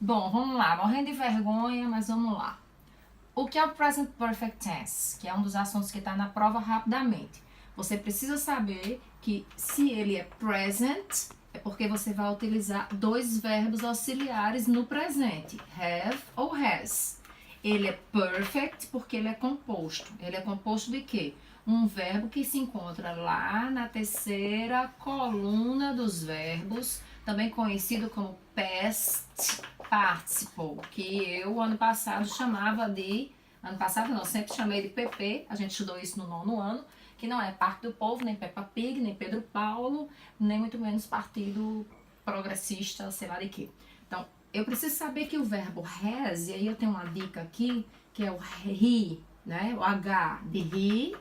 Bom, vamos lá, morrendo de vergonha, mas vamos lá. O que é o Present Perfect Tense? Que é um dos assuntos que está na prova rapidamente. Você precisa saber que se ele é present, é porque você vai utilizar dois verbos auxiliares no presente, have ou has. Ele é perfect porque ele é composto. Ele é composto de quê? Um verbo que se encontra lá na terceira coluna dos verbos, também conhecido como past participle, que eu ano passado chamava de, ano passado não, sempre chamei de PP, a gente estudou isso no 9º ano, que não é Parque do Povo, nem Peppa Pig, nem Pedro Paulo, nem muito menos Partido Progressista, sei lá de quê. Então, eu preciso saber que o verbo has, e aí eu tenho uma dica aqui, que é o he, né? O H de he,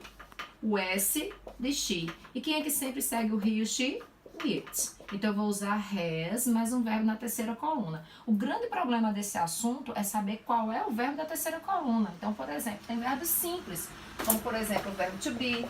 o S de she. E quem é que sempre segue o he e o she? O it. Então eu vou usar has mais um verbo na terceira coluna. O grande problema desse assunto é saber qual é o verbo da terceira coluna. Então, por exemplo, tem verbos simples, como por exemplo o verbo to be.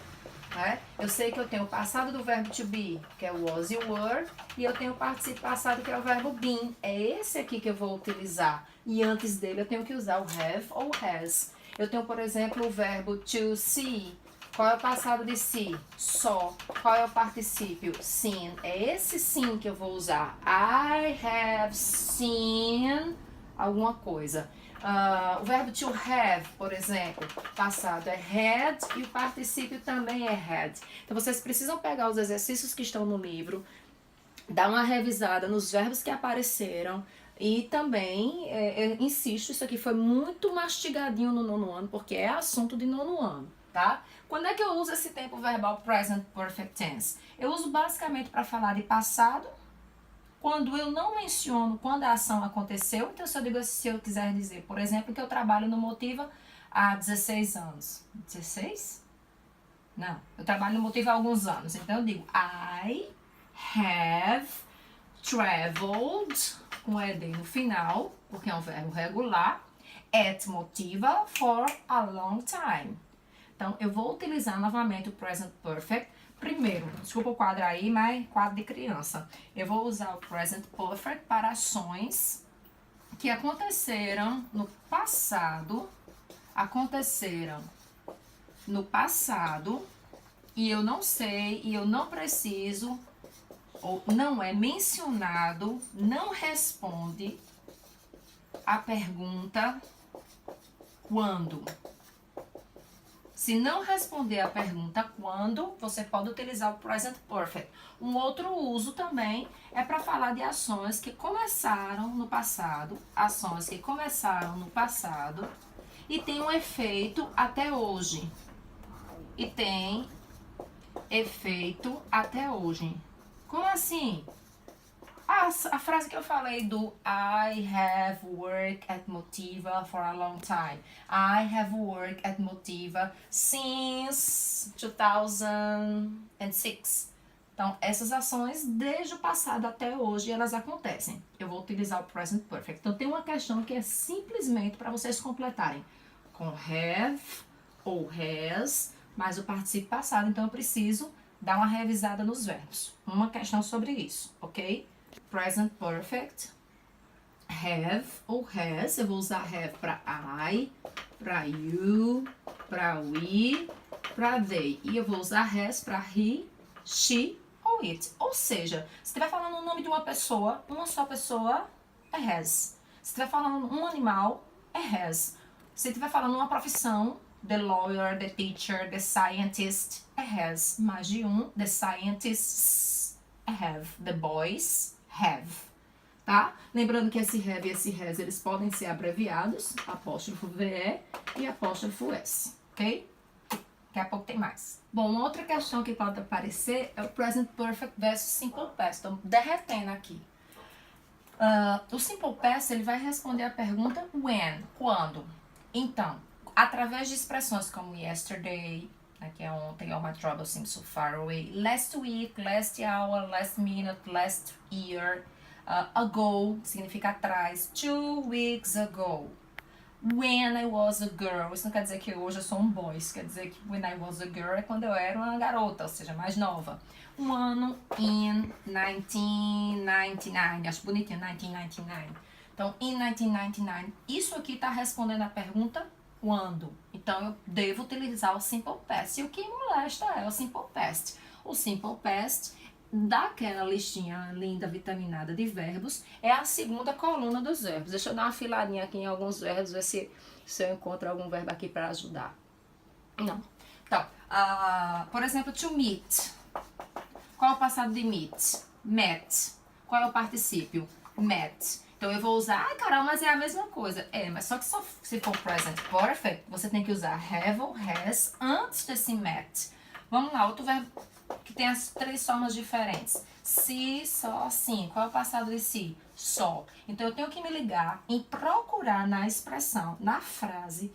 Né? Eu sei que eu tenho o passado do verbo to be, que é o was e o were, e eu tenho o participio passado, que é o verbo been. É esse aqui que eu vou utilizar. E antes dele eu tenho que usar o have ou has. Eu tenho, por exemplo, o verbo to see. Qual é o passado de see? Saw. Qual é o particípio? Seen. É esse sim que eu vou usar. I have seen alguma coisa. O verbo to have, por exemplo, passado é had e o particípio também é had. Então vocês precisam pegar os exercícios que estão no livro, dar uma revisada nos verbos que apareceram e também, eu insisto, isso aqui foi muito mastigadinho no 9º ano, porque é assunto de 9º ano, tá? Quando é que eu uso esse tempo verbal present perfect tense? Eu uso basicamente para falar de passado, quando eu não menciono quando a ação aconteceu. Então, se eu quiser dizer, por exemplo, que eu trabalho no Motiva há 16 anos. 16? Não, eu trabalho no Motiva há alguns anos. Então, eu digo, I have traveled, com ED no final, porque é um verbo regular, at Motiva for a long time. Então, eu vou utilizar novamente o present perfect. Primeiro, desculpa o quadro aí, mas quadro de criança. Eu vou usar o present perfect para ações que aconteceram no passado, e eu não sei, e eu não preciso, ou não é mencionado, não responde a pergunta quando. Se não responder a pergunta quando, você pode utilizar o present perfect. Um outro uso também é para falar de ações que começaram no passado, e tem um efeito até hoje. Como assim? A frase que eu falei do I have worked at Motiva for a long time. I have worked at Motiva since 2006. Então, essas ações, desde o passado até hoje, elas acontecem. Eu vou utilizar o present perfect. Então, tem uma questão que é simplesmente para vocês completarem com have ou has, mais o participio passado. Então, eu preciso dar uma revisada nos verbos. Uma questão sobre isso, ok? Present perfect, have ou has. Eu vou usar have para I, para you, para we, para they. E eu vou usar has para he, she ou it. Ou seja, se estiver falando o nome de uma pessoa, uma só pessoa, é has. Se estiver falando um animal, é has. Se estiver falando uma profissão, the lawyer, the teacher, the scientist, é has. Mais de um, the scientists, é have. The boys, have, tá? Lembrando que esse have e esse has, eles podem ser abreviados, apóstrofo VE e apóstrofo S, ok? Daqui a pouco tem mais. Bom, uma outra questão que pode aparecer é o present perfect versus simple past. Então, derretendo aqui. O simple past, ele vai responder a pergunta when, quando. Então, através de expressões como yesterday, que é ontem, all my troubles seem so far away, last week, last hour, last minute, last year, ago, significa atrás, 2 weeks ago, when I was a girl, isso não quer dizer que hoje eu sou um boy, isso quer dizer que when I was a girl é quando eu era uma garota, ou seja, mais nova. Um ano in 1999, acho bonitinho, 1999. Então, in 1999, isso aqui está respondendo a pergunta quando. Então, eu devo utilizar o simple past. E o que molesta é o simple past. O simple past daquela listinha linda, vitaminada de verbos, é a segunda coluna dos verbos. Deixa eu dar uma filadinha aqui em alguns verbos, ver se eu encontro algum verbo aqui para ajudar. Não. Então, por exemplo, to meet. Qual é o passado de meet? Met. Qual é o particípio? Met. Então, eu vou usar, Carol, mas é a mesma coisa. Mas só que se for present perfect, você tem que usar have ou has antes desse met. Vamos lá, outro verbo que tem as 3 formas diferentes. Se, só, sim. Qual é o passado de si? Só. Então, eu tenho que me ligar em procurar na expressão, na frase,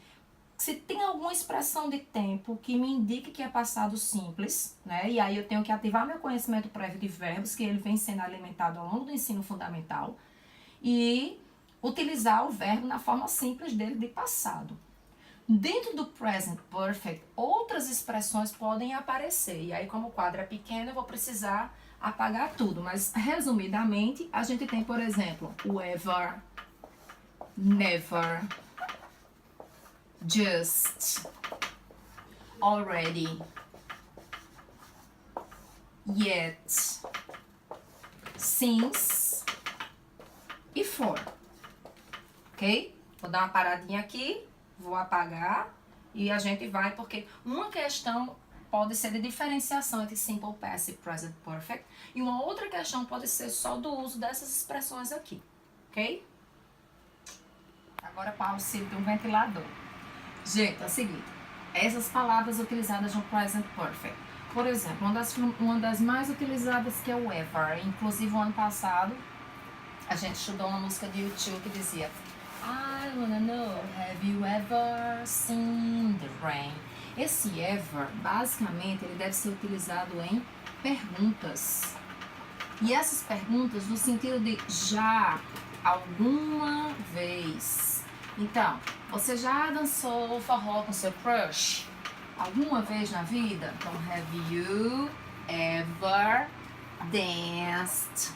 se tem alguma expressão de tempo que me indique que é passado simples, né? E aí eu tenho que ativar meu conhecimento prévio de verbos, que ele vem sendo alimentado ao longo do ensino fundamental, e utilizar o verbo na forma simples dele de passado. Dentro do present perfect, outras expressões podem aparecer. E aí, como o quadro é pequeno, eu vou precisar apagar tudo. Mas, resumidamente, a gente tem, por exemplo, o ever, never, just, already, yet, since e for. Ok? Vou dar uma paradinha aqui. Vou apagar e a gente vai, porque uma questão pode ser de diferenciação entre simple past e present perfect, e uma outra questão pode ser só do uso dessas expressões aqui, ok? Agora, para o auxílio de um ventilador. Gente, é o seguinte, essas palavras utilizadas no present perfect. Por exemplo, uma das mais utilizadas que é o ever. Inclusive, o ano passado, a gente estudou uma música de U2 que dizia I wanna know, have you ever seen the rain? Esse ever, basicamente, ele deve ser utilizado em perguntas. E essas perguntas no sentido de já, alguma vez. Então, você já dançou forró com seu crush? Alguma vez na vida? Então, have you ever danced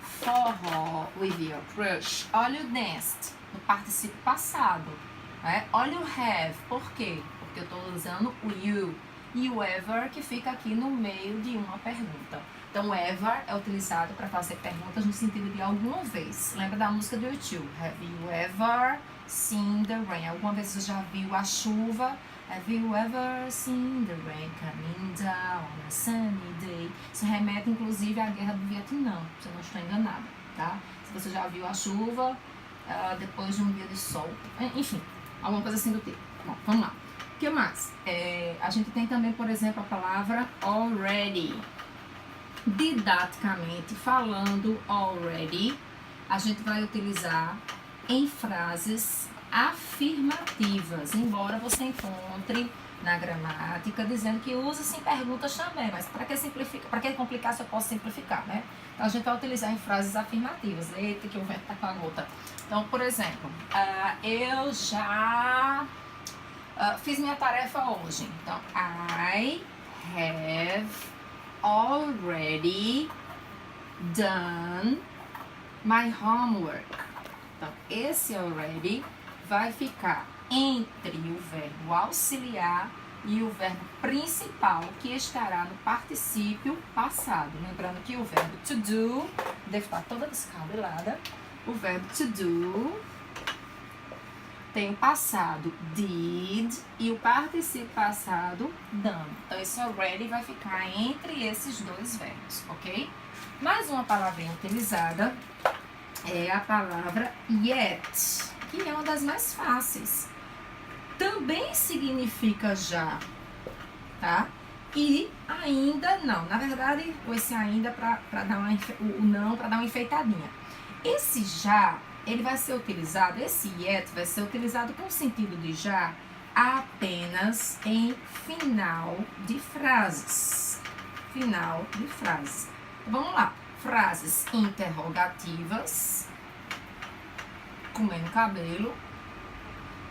forró with your crush? Olha o danced no particípio passado, né? Olha o have, por quê? Porque eu estou usando o you e o ever que fica aqui no meio de uma pergunta. Então, ever é utilizado para fazer perguntas no sentido de alguma vez. Lembra da música do U2? Have you ever seen the rain? Alguma vez você já viu a chuva? Have you ever seen the rain coming down on a sunny day? Isso remete, inclusive, à guerra do Vietnã, se eu não estou enganada, tá? Se você já viu a chuva depois de um dia de sol, enfim, alguma coisa assim do tipo. Bom, vamos lá. O que mais? A gente tem também, por exemplo, a palavra already. Didaticamente falando, already, a gente vai utilizar em frases afirmativas, embora você encontre na gramática dizendo que usa-se em perguntas também, mas para que complicar se eu posso simplificar, né? Então a gente vai utilizar em frases afirmativas. Eita, que o vento tá com a gota. Então, por exemplo, eu já fiz minha tarefa hoje. Então, I have already done my homework. Então, esse already vai ficar entre o verbo auxiliar e o verbo principal, que estará no particípio passado. Lembrando que o verbo to do deve estar toda descabelada. O verbo to do tem o passado did e o particípio passado done. Então, esse already vai ficar entre esses dois verbos, ok? Mais uma palavrinha utilizada é a palavra yet, que é uma das mais fáceis. Também significa já, tá? E ainda não. Na verdade, esse ainda para dar o não para dar uma enfeitadinha. Esse já, ele vai ser utilizado, esse yet vai ser utilizado com o sentido de já apenas em final de frases. Final de frases. Então, vamos lá. Frases interrogativas, comendo cabelo,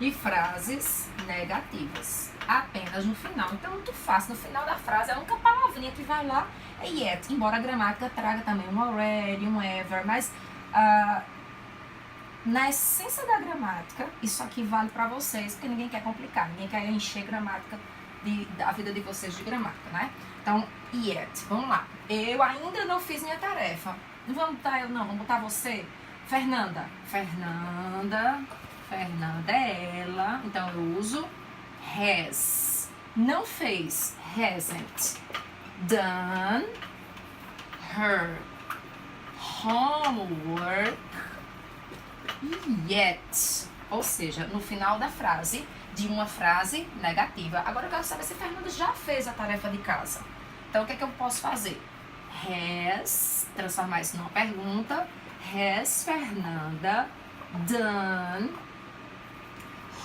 e frases negativas, apenas no final. Então, muito fácil. No final da frase, a única palavrinha que vai lá é yet, embora a gramática traga também um already, um ever, mas Na essência da gramática, isso aqui vale para vocês, porque ninguém quer complicar, ninguém quer encher gramática da vida de vocês de gramática, né? Então, yet, vamos lá. Eu ainda não fiz minha tarefa. Não vamos botar eu não, vamos botar você. Fernanda. Fernanda é ela, então eu uso has. Não fez, hasn't. Done her homework yet. Ou seja, no final da frase, de uma frase negativa. Agora eu quero saber se Fernanda já fez a tarefa de casa. Então, o que é que eu posso fazer? Has, transformar isso numa pergunta. Has Fernanda done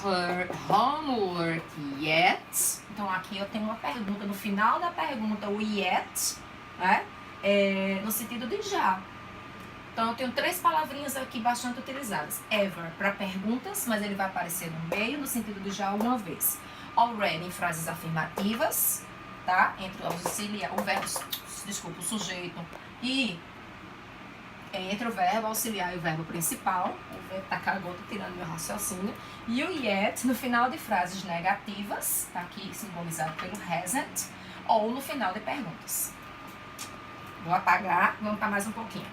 her homework yet? Então, aqui eu tenho uma pergunta. No final da pergunta, o yet, né? No sentido de já. Então, eu tenho 3 palavrinhas aqui bastante utilizadas. Ever, para perguntas, mas ele vai aparecer no meio, no sentido de já alguma vez. Already, em frases afirmativas, tá? Entre o auxiliar, o verbo, desculpa, o sujeito e entre o verbo auxiliar e o verbo principal. O verbo tá cagota tirando meu raciocínio. E o yet, no final de frases negativas, tá aqui simbolizado pelo hasn't, ou no final de perguntas. Vou apagar, vamos para mais um pouquinho.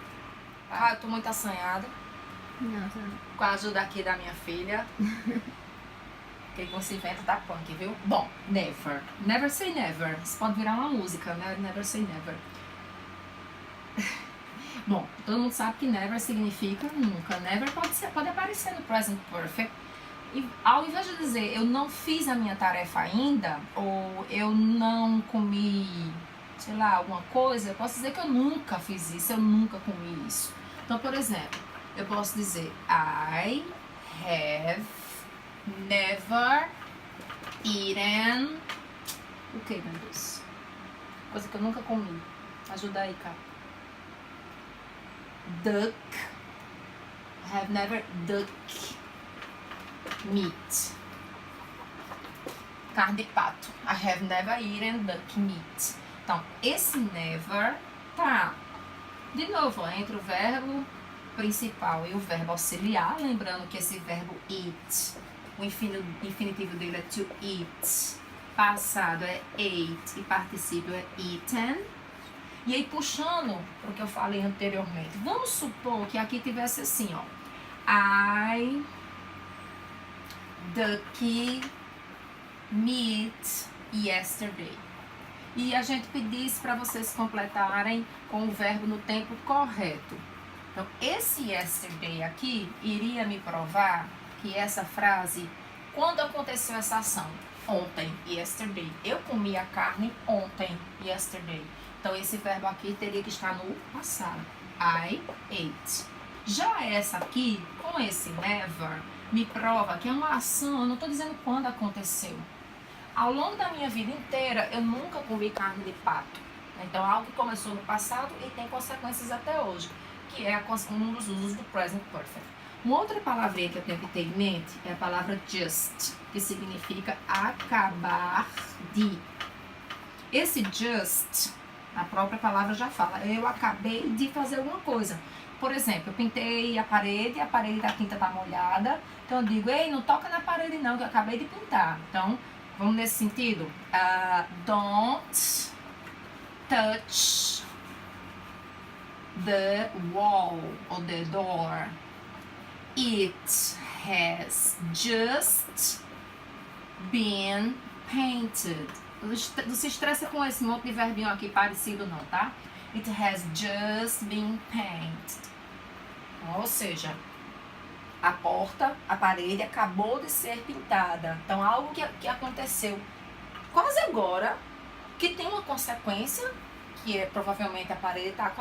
Ah, eu tô muito assanhada. Não, tá. Com a ajuda aqui da minha filha. Que com esse vento tá punk, viu? Bom, never. Never say never. Isso pode virar uma música, né? Never say never. Bom, todo mundo sabe que never significa nunca. Never pode aparecer no present perfect. E ao invés de dizer eu não fiz a minha tarefa ainda, ou eu não comi, sei lá, alguma coisa, eu posso dizer que eu nunca fiz isso, eu nunca comi isso. Então, por exemplo, eu posso dizer I have never eaten. O que, meu Deus? Coisa que eu nunca comi. Ajuda aí, cara. Duck. I have never duck meat. Carne de pato. I have never eaten duck meat. Então, esse never tá, de novo, ó, entre o verbo principal e o verbo auxiliar. Lembrando que esse verbo eat, o infinitivo dele é to eat. Passado é ate e particípio é eaten. E aí, puxando para o que eu falei anteriormente, vamos supor que aqui tivesse assim, ó. I duck meat yesterday. E a gente pedisse para vocês completarem com o verbo no tempo correto. Então, esse yesterday aqui iria me provar que essa frase, quando aconteceu essa ação? Ontem, yesterday. Eu comi a carne ontem, yesterday. Então, esse verbo aqui teria que estar no passado. I ate. Já essa aqui, com esse never, me prova que é uma ação, eu não estou dizendo quando aconteceu. Ao longo da minha vida inteira, eu nunca comi carne de pato. Então, algo que começou no passado e tem consequências até hoje, que é um dos usos do present perfect. Uma outra palavrinha que eu tenho que ter em mente é a palavra just, que significa acabar de. Esse just, a própria palavra já fala, eu acabei de fazer alguma coisa. Por exemplo, eu pintei a parede da tinta tá molhada, então eu digo, ei, não toca na parede não, que eu acabei de pintar. Então, vamos nesse sentido. Don't touch the wall or the door. It has just been painted. Não se estressa com esse monte de verbinho aqui parecido não, tá? It has just been painted. Ou seja, a porta, a parede acabou de ser pintada. Então, algo que aconteceu quase agora, que tem uma consequência, que é provavelmente a parede tá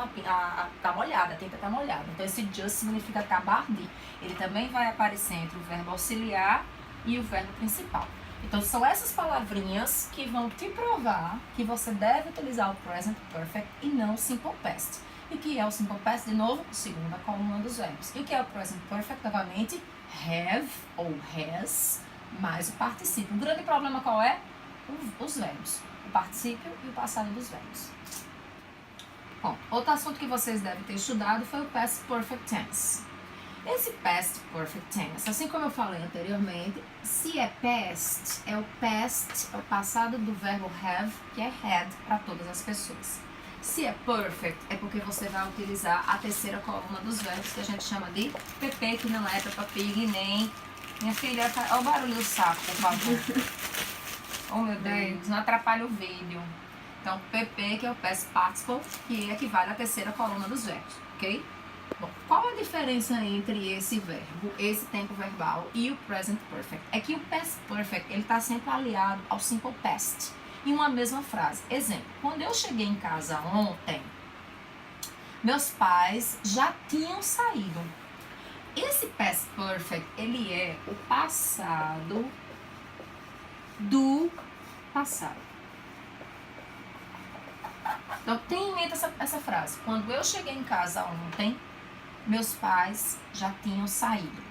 molhada, a tinta tá molhada. Então, esse just significa acabar de. Ele também vai aparecer entre o verbo auxiliar e o verbo principal. Então, são essas palavrinhas que vão te provar que você deve utilizar o present perfect e não o simple past. E o que é o simple past? De novo, segunda coluna dos verbos. E o que é o present perfect? Novamente, have ou has mais o particípio. O grande problema qual é? Os verbos. O particípio e o passado dos verbos. Bom, outro assunto que vocês devem ter estudado foi o past perfect tense. Esse past perfect tense, assim como eu falei anteriormente, se é past, é o passado do verbo have, que é had para todas as pessoas. Se é perfect, é porque você vai utilizar a terceira coluna dos verbos, que a gente chama de PP, que não é Peppa Pig, nem... Minha filha, olha o barulho do sapo, por favor. Oh, meu Deus, não atrapalha o vídeo. Então, PP, que é o past participle, que equivale à terceira coluna dos verbos, ok? Bom, qual a diferença entre esse verbo, esse tempo verbal e o present perfect? É que o past perfect, ele está sempre aliado ao simple past, em uma mesma frase. Exemplo, quando eu cheguei em casa ontem, meus pais já tinham saído. Esse past perfect, ele é o passado do passado. Então, tenha em mente essa frase. Quando eu cheguei em casa ontem, meus pais já tinham saído.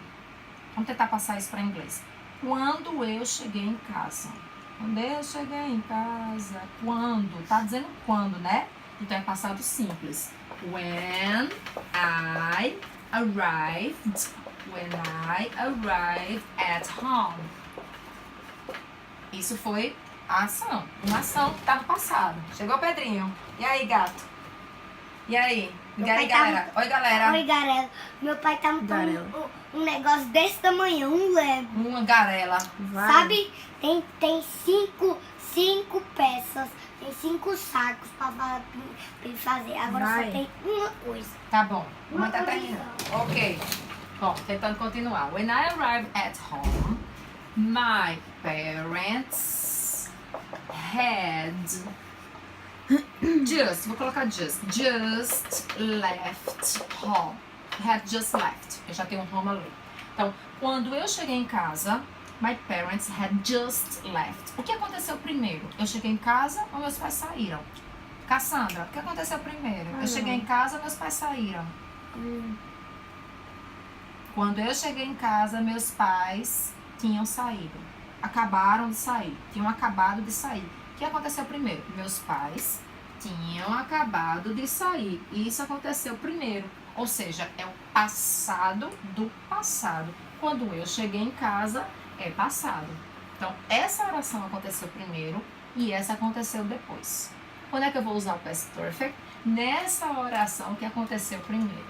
Vamos tentar passar isso para inglês. Quando eu cheguei em casa. Quando eu cheguei em casa. Quando? Tá dizendo quando, né? Então é passado simples. When I arrived. When I arrived at home. Isso foi a ação. Uma ação que tá no passado. Chegou o Pedrinho. E aí, gato? E aí? E aí, galera? Oi, galera. Oi, galera. Meu pai tá montando um negócio desse tamanho, um Lego. Uma garela. Vai. Sabe? Tem cinco peças, tem 5 sacos pra ele fazer. Agora só tem uma coisa. Tá bom. Uma tá terminando. Ok. Bom, tentando continuar. When I arrived at home, my parents had vou colocar just left home. Had just left. Eu já tenho um home ali. Então, quando eu cheguei em casa, my parents had just left. O que aconteceu primeiro? Eu cheguei em casa ou meus pais saíram? Cassandra, o que aconteceu primeiro? Eu cheguei em casa ou meus pais saíram? Quando eu cheguei em casa, meus pais tinham saído. Acabaram de sair. Tinham acabado de sair. O que aconteceu primeiro? Meus pais tinham acabado de sair. E isso aconteceu primeiro. Ou seja, é o passado do passado. Quando eu cheguei em casa, é passado. Então, essa oração aconteceu primeiro e essa aconteceu depois. Quando é que eu vou usar o past perfect? Nessa oração que aconteceu primeiro.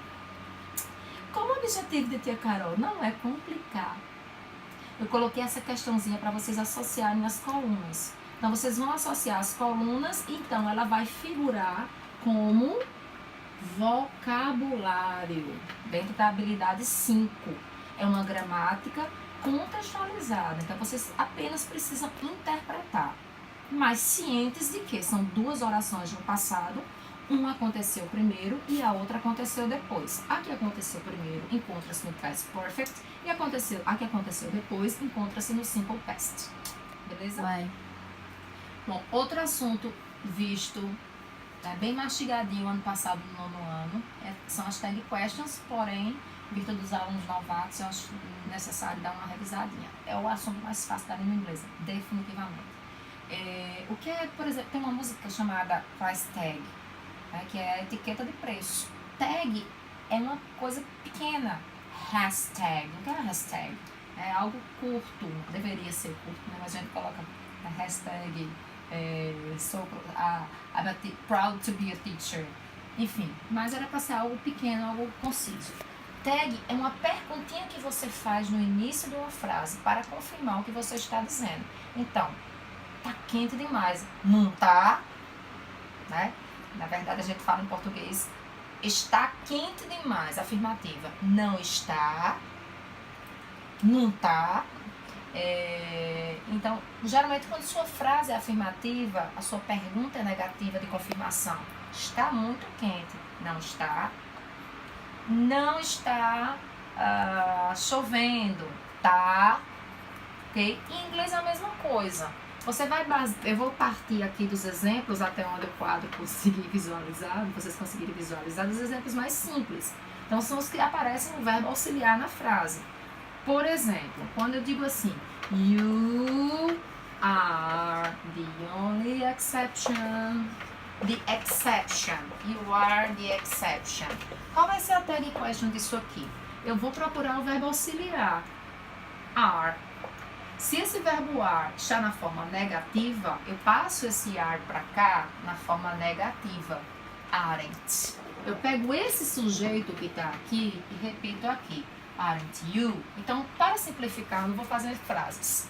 Como o objetivo de Tia Carol não é complicar, eu coloquei essa questãozinha para vocês associarem nas colunas. Então, vocês vão associar as colunas, então ela vai figurar como vocabulário, dentro da habilidade 5. É uma gramática contextualizada, então vocês apenas precisam interpretar, mas cientes de que são 2 orações no passado, uma aconteceu primeiro e a outra aconteceu depois. A que aconteceu primeiro encontra-se no past perfect e a que aconteceu depois encontra-se no simple past. Beleza? Vai. Bom, outro assunto visto, bem mastigadinho ano passado, no 9º ano, são as tag questions, porém, visto dos alunos novatos, eu acho necessário dar uma revisadinha. É o assunto mais fácil da língua inglesa, definitivamente. O que é, por exemplo, tem uma música chamada Price Tag, que é a etiqueta de preço. Tag é uma coisa pequena. Hashtag, o que é hashtag? É algo curto, deveria ser curto, né? Mas a gente coloca a hashtag I'm proud to be a teacher. Enfim, mas era para ser algo pequeno, algo conciso. Tag é uma perguntinha que você faz no início de uma frase para confirmar o que você está dizendo. Então, tá quente demais. Não tá? Né? Na verdade, a gente fala em português, está quente demais, afirmativa. Não está, não tá. Então, geralmente, quando sua frase é afirmativa, a sua pergunta é negativa de confirmação. Está muito quente. Não está. Não está chovendo. Tá. Ok? Em inglês é a mesma coisa. Eu vou partir aqui dos exemplos até onde o quadro conseguir visualizar, vocês conseguirem visualizar, dos exemplos mais simples. Então, são os que aparecem no verbo auxiliar na frase. Por exemplo, quando eu digo assim, you are the only exception. The exception. You are the exception. Qual vai ser a tag question disso aqui? eu vou procurar o verbo auxiliar, are. Se esse verbo are está na forma negativa, eu passo esse are para cá na forma negativa, aren't. Eu pego esse sujeito que está aqui e repito aqui, aren't you? Então, para simplificar, não vou fazer frases.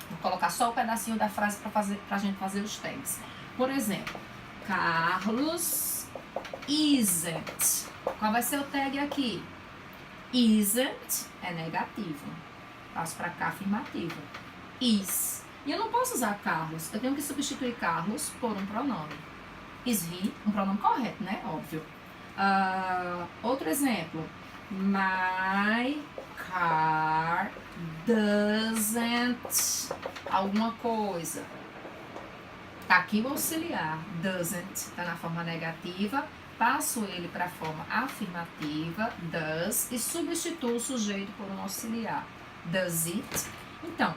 Vou colocar só o pedacinho da frase para a gente fazer os tags. Por exemplo, Carlos isn't. Qual vai ser o tag aqui? Isn't é negativo. Passo para cá, afirmativa. Is. E eu não posso usar Carlos. Eu tenho que substituir Carlos por um pronome. Is he? Um pronome correto, né? Óbvio. Outro exemplo. My car doesn't alguma coisa. Tá aqui o auxiliar. Doesn't tá na forma negativa. Passo ele para a forma afirmativa, does, e substituo o sujeito por um auxiliar. Does it? Então,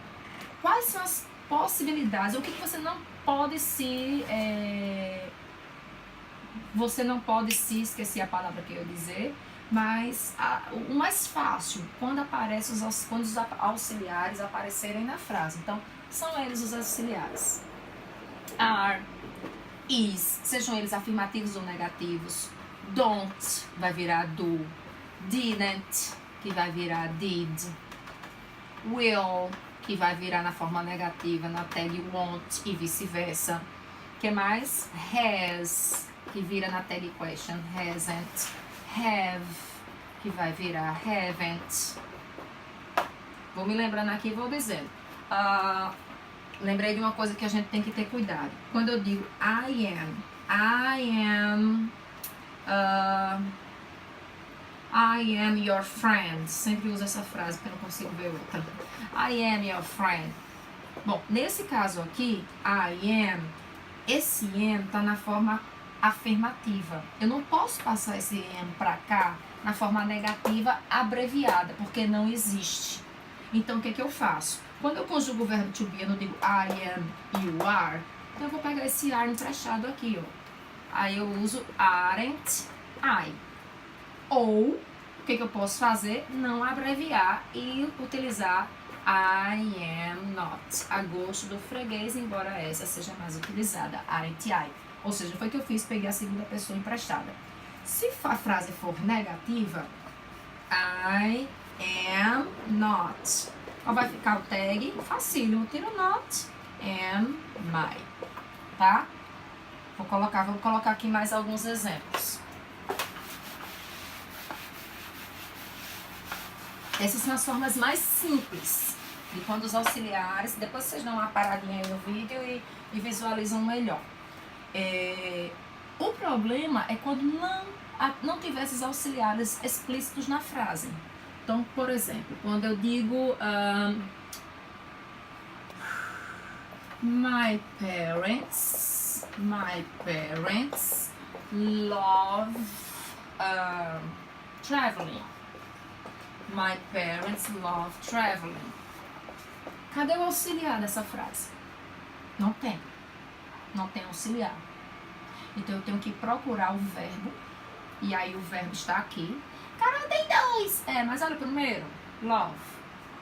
quais são as possibilidades? O que você não pode se... Você não pode se... Esqueci a palavra que eu ia dizer. Mas o mais fácil, quando os auxiliares aparecerem na frase. Então, são eles os auxiliares. Are, is, sejam eles afirmativos ou negativos. Don't vai virar do. Didn't, que vai virar did. Will, que vai virar na forma negativa na tag won't e vice-versa. Que mais? Has, que vira na tag question. Hasn't. Have, que vai virar haven't. Vou me lembrando aqui e vou dizendo. Lembrei de uma coisa que a gente tem que ter cuidado. Quando eu digo I am your friend. Sempre uso essa frase porque eu não consigo ver outra. I am your friend. Bom, nesse caso aqui, I am, esse am tá na forma afirmativa. Eu não posso passar esse am para cá na forma negativa abreviada, porque não existe. Então, o que eu faço? Quando eu conjugo o verbo to be, eu não digo I am, you are. Então, eu vou pegar esse are emprestado aqui, ó. Aí eu uso aren't I. Ou, o que eu posso fazer? Não abreviar e utilizar I am not. A gosto do freguês, embora essa seja mais utilizada. Aren't I. Ou seja, foi o que eu fiz, peguei a segunda pessoa emprestada. Se a frase for negativa, I am not. Qual vai ficar o tag? Facílimo. Tiro not, am, my. Tá? Vou colocar aqui mais alguns exemplos. Essas são as formas mais simples de quando os auxiliares... Depois vocês dão uma paradinha aí no vídeo e visualizam melhor. O problema é quando não tiver esses auxiliares explícitos na frase. Então, por exemplo, quando eu digo my parents love traveling. My parents love traveling. Cadê o auxiliar dessa frase? Não tem. Não tem auxiliar. Então eu tenho que procurar o verbo. E aí o verbo está aqui. Caramba, tem dois! Mas olha primeiro. Love.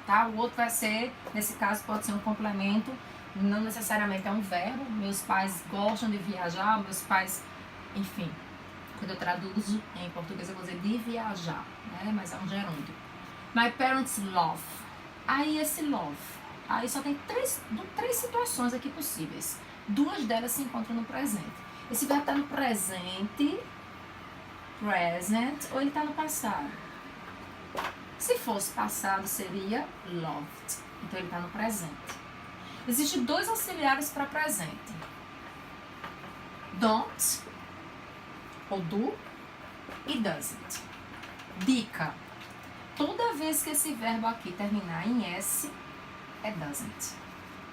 Tá? O outro vai ser, nesse caso, pode ser um complemento. Não necessariamente é um verbo. Meus pais gostam de viajar. Meus pais, enfim. Quando eu traduzo em português eu vou dizer de viajar. Né? Mas é um gerúndio. My parents love. Aí esse love. Aí só tem três situações aqui possíveis. Duas delas se encontram no presente. Esse verbo está no presente, present, ou ele está no passado? Se fosse passado, seria loved. Então, ele está no presente. Existem dois auxiliares para presente. Don't, ou do, e doesn't. Dica. Toda vez que esse verbo aqui terminar em S, é doesn't.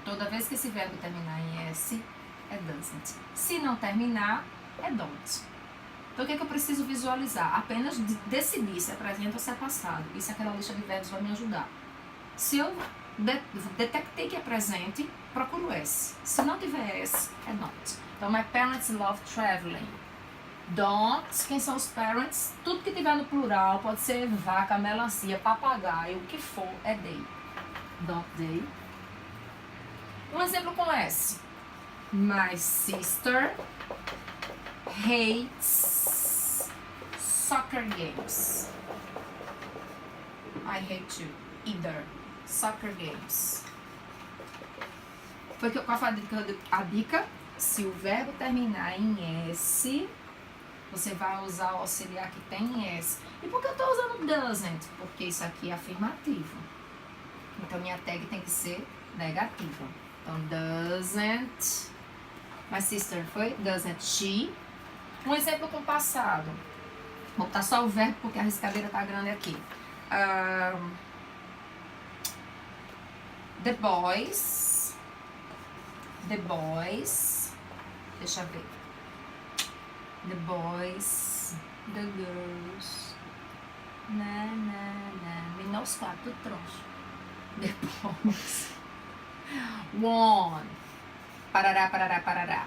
Toda vez que esse verbo terminar em S, é doesn't. Se não terminar, é don't. Então, o que eu preciso visualizar? Apenas decidir se é presente ou se é passado. Isso, aquela lista de verbos vai me ajudar. Se eu detectei que é presente, procuro S. Se não tiver S, é not. Então, my parents love traveling. Don't, quem são os parents? Tudo que tiver no plural, pode ser vaca, melancia, papagaio, o que for, é they. Don't they? Um exemplo com S. My sister hates soccer games. I hate to either soccer games. Foi que eu falei a dica. Se o verbo terminar em S, você vai usar o auxiliar que tem em S. E por que eu estou usando doesn't? Porque isso aqui é afirmativo. Então minha tag tem que ser negativa. Então doesn't. My sister foi doesn't she. Um exemplo com passado. Vou botar só o verbo porque a riscadeira tá grande aqui. The boys. Deixa eu ver. The boys. The girls. Menos 4 troncho. The boys. One. Parará.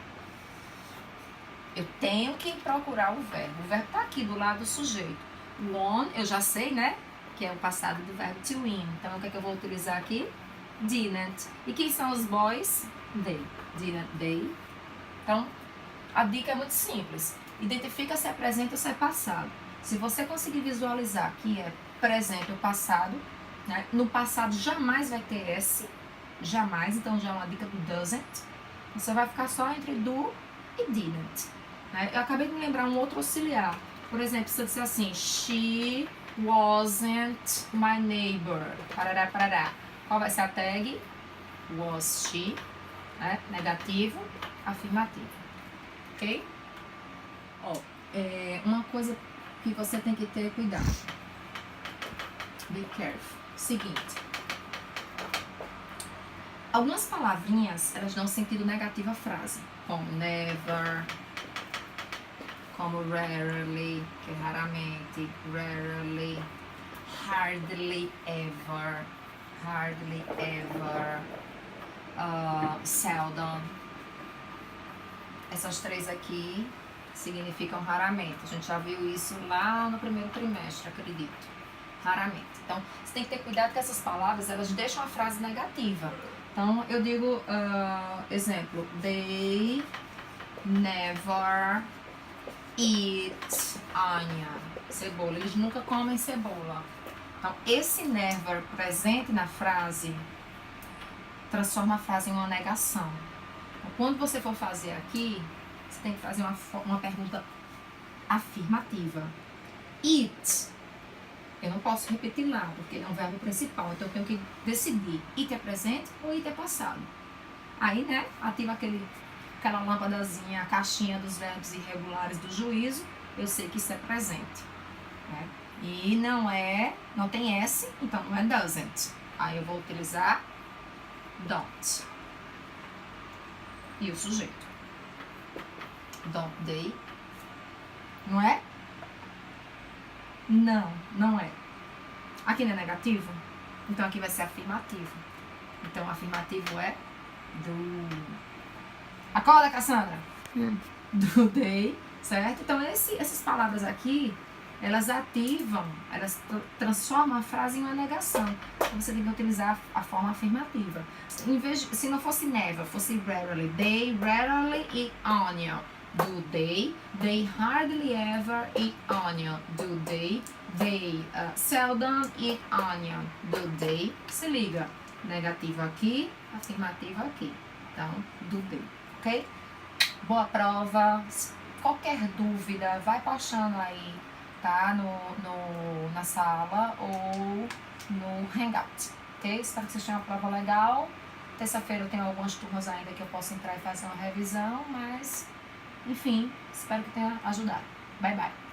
Eu tenho que procurar o verbo. O verbo tá aqui do lado do sujeito. One, eu já sei, né? Que é o passado do verbo to win. Então, o que é que eu vou utilizar aqui? Didn't. E quem são os boys? They. Didn't they? Então, a dica é muito simples. Identifica se é presente ou se é passado. Se você conseguir visualizar que é presente ou passado, né? No passado jamais vai ter S. Jamais. Então, já é uma dica do doesn't. Você vai ficar só entre do e didn't. Né? Eu acabei de me lembrar um outro auxiliar. Por exemplo, se eu disser assim, she wasn't my neighbor. Parará. Qual vai ser a tag? Was she. Né? Negativo, afirmativo. Ok? Uma coisa que você tem que ter cuidado. Be careful. Seguinte. Algumas palavrinhas, elas dão sentido negativo à frase. Como never, como rarely, que é raramente, rarely, hardly ever, seldom. Essas três aqui significam raramente. A gente já viu isso lá no primeiro trimestre, acredito. Raramente. Então, você tem que ter cuidado que essas palavras, elas deixam a frase negativa. Então, eu digo, exemplo, they never eat onion, cebola. Eles nunca comem cebola. Então, esse never presente na frase transforma a frase em uma negação. Então, quando você for fazer aqui, você tem que fazer uma pergunta afirmativa. Eat. Eu não posso repetir lá, porque ele é um verbo principal. Então, eu tenho que decidir. It é presente ou it é passado. Aí, né, ativa aquela lâmpadazinha, a caixinha dos verbos irregulares do juízo. Eu sei que isso é presente. Né? E não tem S, então não é doesn't. Aí eu vou utilizar don't. E o sujeito. Don't they. Não é? Não é. Aqui não é negativo? Então aqui vai ser afirmativo. Então afirmativo é do. Acorda, Cassandra! Do they, certo? Então essas palavras aqui, elas ativam, elas transformam a frase em uma negação. Então você tem que utilizar a forma afirmativa. Se não fosse never, fosse rarely. They rarely eat onion. Do they? They hardly ever eat onion. Do they? They seldom eat onion. Do they? Se liga. Negativo aqui, afirmativo aqui. Então, do they. Ok? Boa prova. Qualquer dúvida, vai postando aí, tá? Na sala ou no Hangout. Ok? Espero que vocês tenham uma prova legal. Terça-feira eu tenho algumas turmas ainda que eu posso entrar e fazer uma revisão, mas... Enfim, espero que tenha ajudado. Bye, bye.